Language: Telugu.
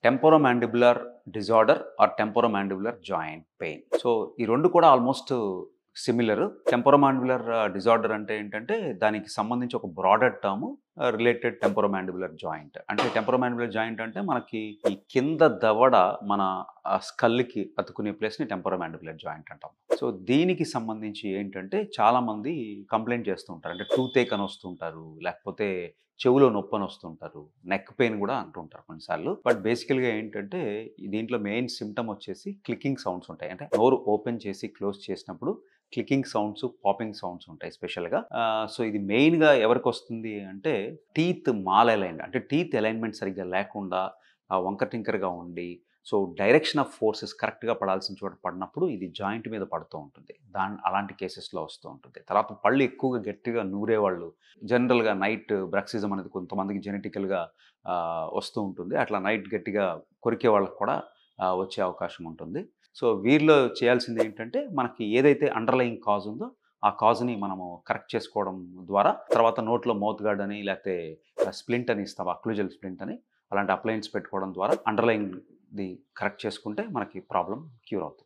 టెంపోరోమాండిబులర్ disorder or temporomandibular joint pain. So, ఈ 2 కూడా ఆల్మోస్ట్ సిమిలర్. టెంపోరోమాండిబులర్ డిజార్డర్ అంటే ఏంటంటే, దానికి సంబంధించి ఒక బ్రాడర్ టర్మ్ రిలేటెడ్ టెంపోరోమాండిబులర్ జాయింట్. అంటే టెంపోరోమాండిబులర్ జాయింట్ అంటే మనకి ఈ కింద దవడ మన స్కల్‌కి అతుకునే ప్లేస్‌ని టెంపోరోమాండిబులర్ జాయింట్ అంటాం. సో, దీనికి సంబంధించి ఏంటంటే చాలామంది కంప్లెయింట్ చేస్తూ ఉంటారు. అంటే టూతేక్ అని వస్తుంటారు. లేకపోతే చెవులో నొప్పని వస్తుంటారు. నెక్ పెయిన్ గూడా అంటుంటారు కొన్నిసార్లు. బట్ బేసికల్‌గా ఏంటంటే దీంట్లో మెయిన్ సింప్టమ్ వచ్చేసి క్లికింగ్ సౌండ్స్ ఉంటాయి. అంటే నోరు ఓపెన్ చేసి క్లోజ్ చేసినప్పుడు క్లికింగ్ సౌండ్స్, పాపింగ్ సౌండ్స్ ఉంటాయి స్పెషల్‌గా. సో, ఇది మెయిన్‌గా ఎవరికొస్తుంది అంటే టీత్ మాల్ అలైన్డ్ అంటే టీత్ అలైన్‌మెంట్ సరిగ్గా లేకుండా వంకర టింకరగా ఉండి సో, డైరెక్షన్ ఆఫ్ ఫోర్సెస్ కరెక్ట్‌గా పడాల్సిన చోట పడినప్పుడు ఇది జాయింట్ మీద పడుతూ ఉంటుంది. అలాంటి కేసెస్‌లో వస్తూ ఉంటుంది. తర్వాత పళ్ళు ఎక్కువగా గట్టిగా నూరేవాళ్ళు జనరల్‌గా నైట్ బ్రక్సిజం అనేది కొంతమందికి జెనెటికల్‌గా వస్తూ ఉంటుంది. అట్లా నైట్ గట్టిగా కొరికే వాళ్ళకి కూడా వచ్చే అవకాశం ఉంటుంది. సో, వీరిలో చేయాల్సిందేంటంటే మనకి ఏదైతే అండర్‌లయింగ్ కాజ్ ఉందో ఆ కాజ్‌ని మనము కరెక్ట్ చేసుకోవడం ద్వారా తర్వాత నోట్లో మౌత్ గార్డ్ అని లేకపోతే స్ప్లింట్ అని ఇస్తాం. అక్లూజల్ స్ప్లింట్ అని అలాంటి అప్లయన్స్ పెట్టుకోవడం ద్వారా అండర్‌లయింగ్‌ది కరెక్ట్ చేసుకుంటే మనకి ప్రాబ్లమ్ క్యూర్ అవుతుంది.